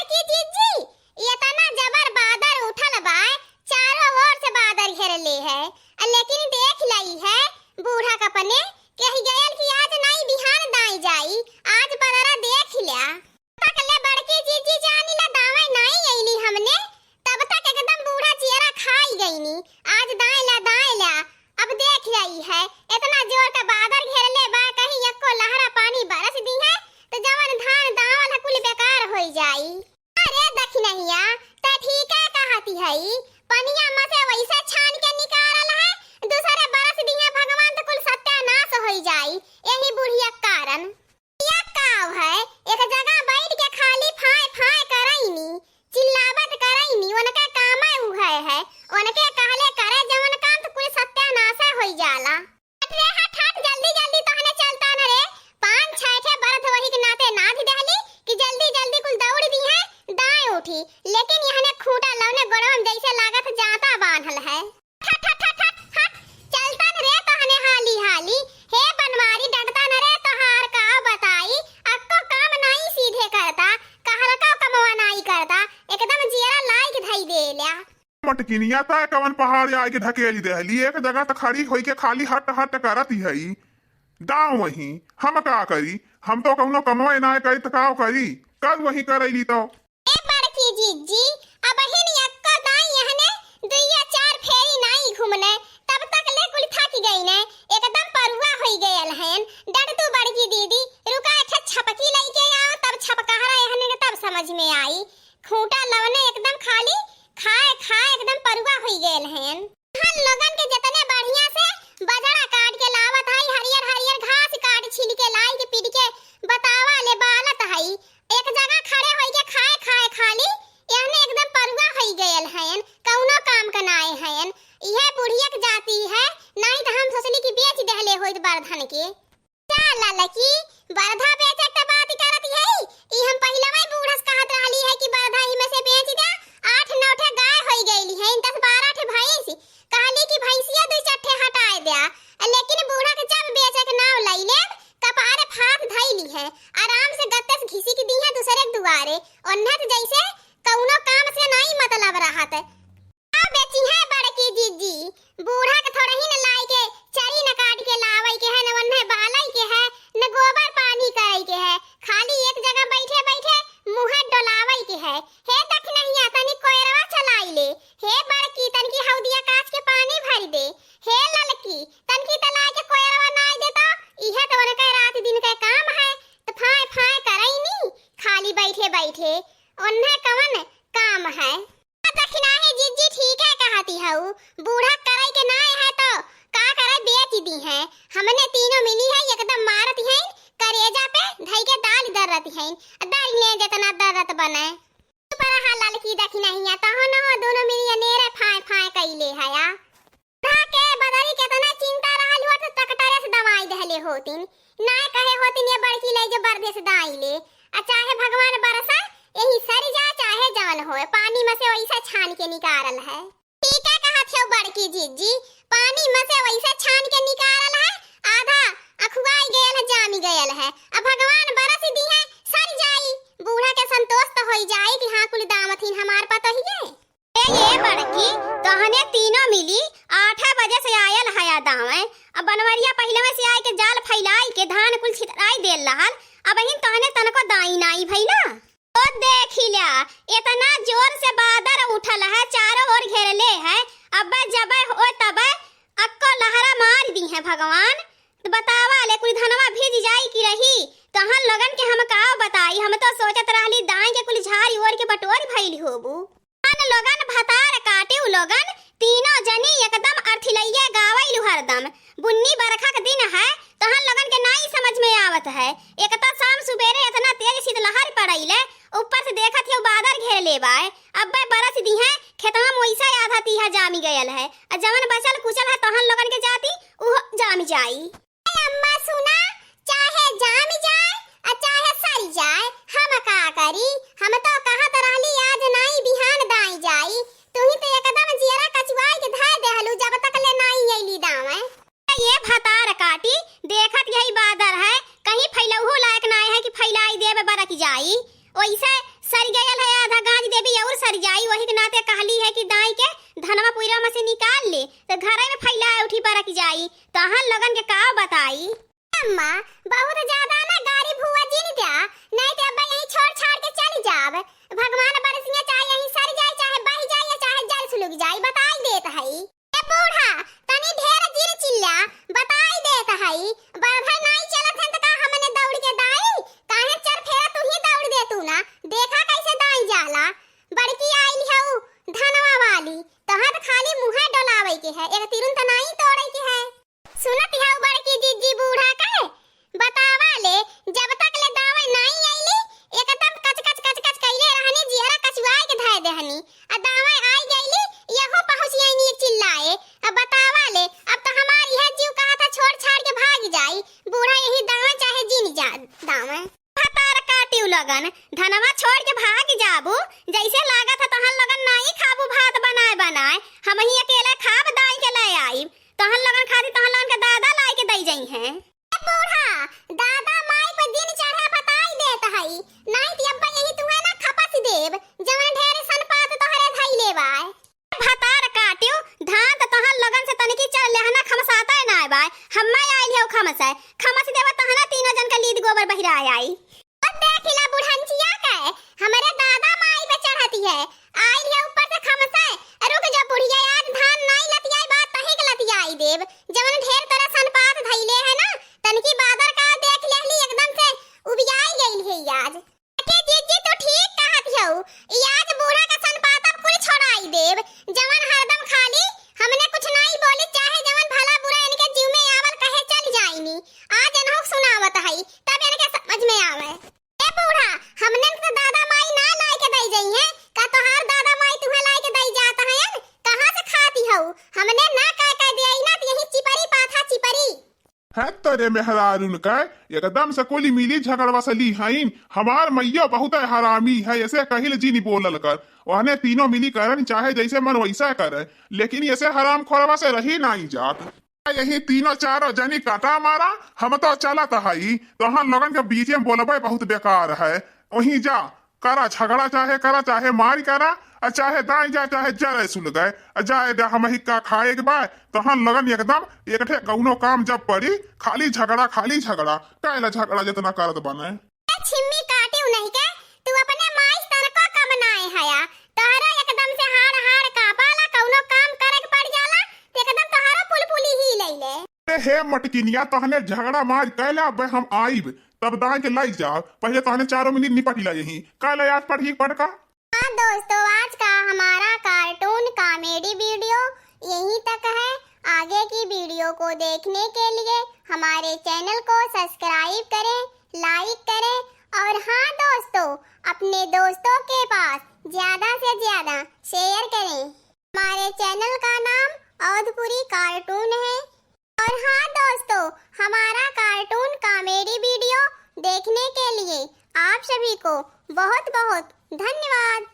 बड़की जीजी, इतना जबर बादल उठल बा, चारों ओर से बादल घेरले है। लेकिन देख लई है बूढ़ा कपने कही गयल कि आज नहीं बिहान दाई जाई, आज बदरा देख लिया। तक ले बड़की जीजी जानी ला दावे नहीं आईली हमने, तब तक एकदम बूढ़ा चेहरा खाई गईनी। आज दाई ला अब देख लई है इतना जोर का बादल घेरले बा, कहीं एको लहरा पानी बरस दी है तो जवन धान दावल है कुल बेकार हो जाई। अरे दखिनहिया त ठीक है कहती हई, पनिया में से वैसे छान के निकालल है, दूसरे बरस दी है भगवान तो कुल सत्यानाश हो जाई। यही बुढ़िया कारण या काव है, एक जगह बैठ के खाली फाय फाय करईनी, चिल्लावत करईनी, उनके काम है उनके कहले करे जवन काम तो कुल सत्यानाश हो जाला। रे हट जल्दी जल्दी तहने चलता न रे, 5-6 ठे बरत वही के नाते नाथ देहली कि जल्दी जल्दी कुल दौड़ दी है दाएं उठी, लेकिन यहने खूंटा लवने गोड़म जैसे लागत जाता बांधल है। हट चलता न रे तहने हाली हाली, हे बनवारी डंडता न रे तहार का बताई, अक्को काम नहीं सीधे करता, कहल का कमवा नहीं करता, एकदम जीरा लाइक धई देल्या। मटकिनिया ता कवन पहाड़ आके ढकेली देहली, एक जगह त खड़ी होई के खाली हट हट करती हई। दाव वही हम का करी, हम तो कौनो कमवे ना करी त का करी, कल वही करैली तो। ए बड़की जीजी, अब हिन यक्का दाई यहने 2-4 फेरी नहीं घूमने, तब तक ले कुल थक गई ने, एकदम परुआ होई गयल हन। डर तू बड़की दीदी, रुका अच्छा छपकी लई के आओ तब छपकहरा यहने के तब समझ में आई। खूंटा लवने एकदम खाली खाए एकदम परुआ होई गयल हन। हम लोगन के जतने बढ़िया से बजड़ा काट के लावत हई, हरियर हरियर घास काट छील के लाई के पीट के बतावा ले बालत हई, एक जगह खड़े होई के खाए खाली यहने एकदम परुआ होई गयल हन, कौनो काम कनाए हन। इहे बुढ़ियक जाती है, नहीं तो हम सोचली कि बेच देहले होइत बरधन के। चल ललकी बरधा बेचे के बात करत हई, ई हम पहिलवे बूढ़स कहत रहली है कि बरधा ही में से बेच दे। 8-9 ठे गाय होई गईली है, 10-12 ठे भैंस, कहली कि भैंसिया 2-4 ठे हटाए दे, लेकिन बूढ़ा के जब बेचे के नाव लई ले कपारे फाट धइली है, आराम से गत्ते से घिसी के दी है दूसरे के दुआरे, ओन्हत जैसे कौनो काम से नहीं मतलब रहत। आ बेची है बड़की जीजी, बूढ़ा के थोड़ा ही न लाई के चरी न काट के लावई के है, न वन्ने बालई के है, न गोबर पानी करई के है, खाली एक जगह बैठे बैठे मुंह डोलावई के है। हे दखनहिया तनी कोयरवा चलाई ले, हे बड़की तनकी हौदिया काच के पानी भर दे, हे ललकी तनकी तला के कोयरवा नाई देता, इहे तो उनके रात दिन के काम है, तो फाय फाय करई नी खाली बैठे बैठे, उन्हें कवन काम है। दखिना है जीजी ठीक है कहती हूँ, बूढ़ा करई के नाय है तो का करे बेच दी है। हमने तीनों मिली है एकदम मारती है, करेजा पे धई के दाल दरती है, दाल ने जितना दरत बने पर हालाल की दखिना हिया तो हो न हो दोनों मिली नेरे फाय फाय कइले है या। के बदरी केतना चिंता रहल हो तो तकटारे से दवाई दहले होतिन, ना कहे होतिन ये बड़की ले जो बरदे से दाई ले, चाहे भगवान बरसा यही सर जा चाहे जवन होए, पानी में से वैसा छान के निकालल है। ठीक है कहत हो बड़की जीजी, पानी में से वैसा छान के निकालल है, आधा अखुआई गयल है जामी गयल है, अब भगवान बरस दी है सर जाई, बूढ़ा के संतोष तो होई जाई कि हां कुल दामथिन हमार पता ही है। ये बड़की कहने तीनों मिली 8 बजे से आयल है दावे, अब बनवरिया पहले में से आए के जाल फैलाई के धान कुल छितराई देल रहल, अब हिन कहने तनको दाई नाई भई ना। तो देखिला इतना जोर से बादल उठल है, चारों ओर घेरले है, अब जब हो तब अक्को लहरा मार दी है भगवान, तो बतावा ले कुल धनवा भीज जाई की रही, कहां लगन के हम का बताई, हम तो सोचत रहली दाई के कुल झाड़ी ओर के बटोर भइल होबू। अन लगन भतार काटे उ लगन तीनों जनी एकदम अर्थलैया गावैलु हरदम, बुन्नी बरखा के दिन है तहन लगन के नहीं समझ में आवत है, एक तो शाम सुबेरे इतना तेज शीतलहर पड़ैले, ऊपर से देखत है बादल घेर ले बाय, अब बरस दी है खेतवा में वैसा आधा तीहा जामी गयल है, जवन बचल कुचल है तहन लगन के जाती उ जामी जाई। अम्मा सुना, चाहे जामी जाए चाहे सरी जाए, हम का करी, हम तो कहत रहली आज नहीं बिहान दाई जाई, तू ही तो एकदम जीरा कचवाई के धाय देहलू जब तक ले नहीं आईली दावे। ये भतार काटी देखत यही बादल है, कहीं फैलहु लायक ना है कि फैलाई देवे बरक जाई, ओइसे सर गयल है आधा गाज देवी और सर जाई, वही के नाते कहली है कि दाई के धनवा पुइरा में से निकाल ले तो घरे में फैला उठी परक जाई। तहन लगन के का बताई अम्मा, बहुत ज्यादा ना गाड़ी भुआ जी ने दिया, नहीं तो अब यहीं छोड़ छाड़ के चली जाब। भगवान बरसिया चाहे यहीं सर जाए चाहे बही जाए या चाहे जल सुलग जाए, बताई देत हई। ए बूढ़ा तनी ढेर जीर चिल्ला, बताई देत हई। बरभर नहीं चलत हन त का हमने दौड़ के दाई, काहे चर फेरा तू ही दौड़ दे तू ना, देखा कैसे दाई जाला। बड़की आइल हऊ धनवा वाली, तहत खाली मुंह डोलावे के है, एक तिरुन त नहीं तोड़े के है। सुनत हऊ बड़की जीजी बूढ़ा के बतावा ले, जब तक ले दावे नहीं आईली एकदम कच कच कच कच कइले रहनी, जिहरा कचवाए के धाय देहनी। आ दावे आई गईली यहो पहुंच आईनी चिल्लाए। अब बतावा ले, अब तो हमारी है जीव कहा था छोड़ छाड़ के भाग जाई। बूढ़ा यही दावे चाहे जीन जा दावे हतार काटिउ लगन, धनवा छोड़ के भाग जाबू, जैसे लागत है तहन लगन नहीं खाबू भात बनाए बनाए, हम ही अकेले खाब दाई के ले आई। तहन लगन खादी तहन लगन के दादा लाई के दई जई हैं। बूढ़ा दादा माई पे दिन चढ़े बताई देत हई, नहीं ती अब्बा यही तुहे ना खपत देव, जवन ढेर सन पात तोहरे धई लेवाय। भतार काटियो धान त तहन लगन से तनिकी चढ़ लेहना खमसाता ना आबाय, हम्मा आइल हो खमस देव तहना तीनों जन का लीद गोबर बहिरा आई। अब देखिला बुढ़ंचिया के हमरे दादा माई पे चढ़ती है, आइल है ऊपर से खमसे। रुक जा बुढ़िया, आज धान नहीं लतियाई बात तहे के लतियाई देव, जवन ढेर तरह सन पात धइले है ना, तनकी बादर का देख लेहली एकदम से उबियाई गइल है आज। के जीजी तो ठीक कहत हऊ, आज बूढ़ा का सन पात अब कुल छोड़ाई देव, जवन हरदम खाली हमने कुछ नहीं बोली, चाहे जवन भला बुरा इनके जीव में आवल कहे चल जाईनी। आज इनको सुनावत हई तब इनके समझ में आवे। ए बूढ़ा हमने तो दादा माई ना लाई के दई जई है, का तोहार दादा माई तुहे लाई के दई जात हयन, कहां से खाती हऊ, हमने ना कह देई ना, यही चिपरी पाथा चिपरी है तोरे मेहरारून का एकदम से कोली मिली झगड़वा से ली हईन। हमार मैया बहुत हरामी है, ऐसे कहिल जी नहीं बोलल कर, वहने तीनों मिली करन चाहे जैसे मन वैसा करे, लेकिन ऐसे हराम खोरवा से रही नहीं जात। यही तीनों चारों जनी काटा मारा, हम तो चलत हई, तोहन लोगन के बीच में बोलबे बहुत बेकार है। वहीं जा करा झगड़ा, चाहे करा चाहे मारी करा, चाहे दाई जा चाहे जरे सुन गए जाए हम ही का खाए के बाद तहन लगन एकदम एकठे कौनो काम जब पड़ी खाली झगड़ा काहेला झगड़ा जितना करत बने। छिम्मी काटिउ नहीं के तू अपने माइस तन को कम नाए हया, तहरा एकदम से हाड़ कापाला, कौनो काम करे के पड़ जाला एकदम तहरा पुलपुली ही लइले। हे मटकिनिया तहने झगड़ा मार कैला बे हम आइब तब दाई के लाई जा, पहले तहने 4 मिनट निपट ला यही काले आज पढ़ी पढ़का। हाँ दोस्तों, आज का हमारा कार्टून कॉमेडी वीडियो यहीं तक है। आगे की वीडियो को देखने के लिए हमारे चैनल को सब्सक्राइब करें, लाइक करें और हाँ दोस्तों अपने दोस्तों के पास ज्यादा से ज्यादा शेयर करें। हमारे चैनल का नाम अवधपुरी कार्टून है। और हाँ दोस्तों, हमारा कार्टून कॉमेडी वीडियो देखने के लिए आप सभी को बहुत बहुत धन्यवाद।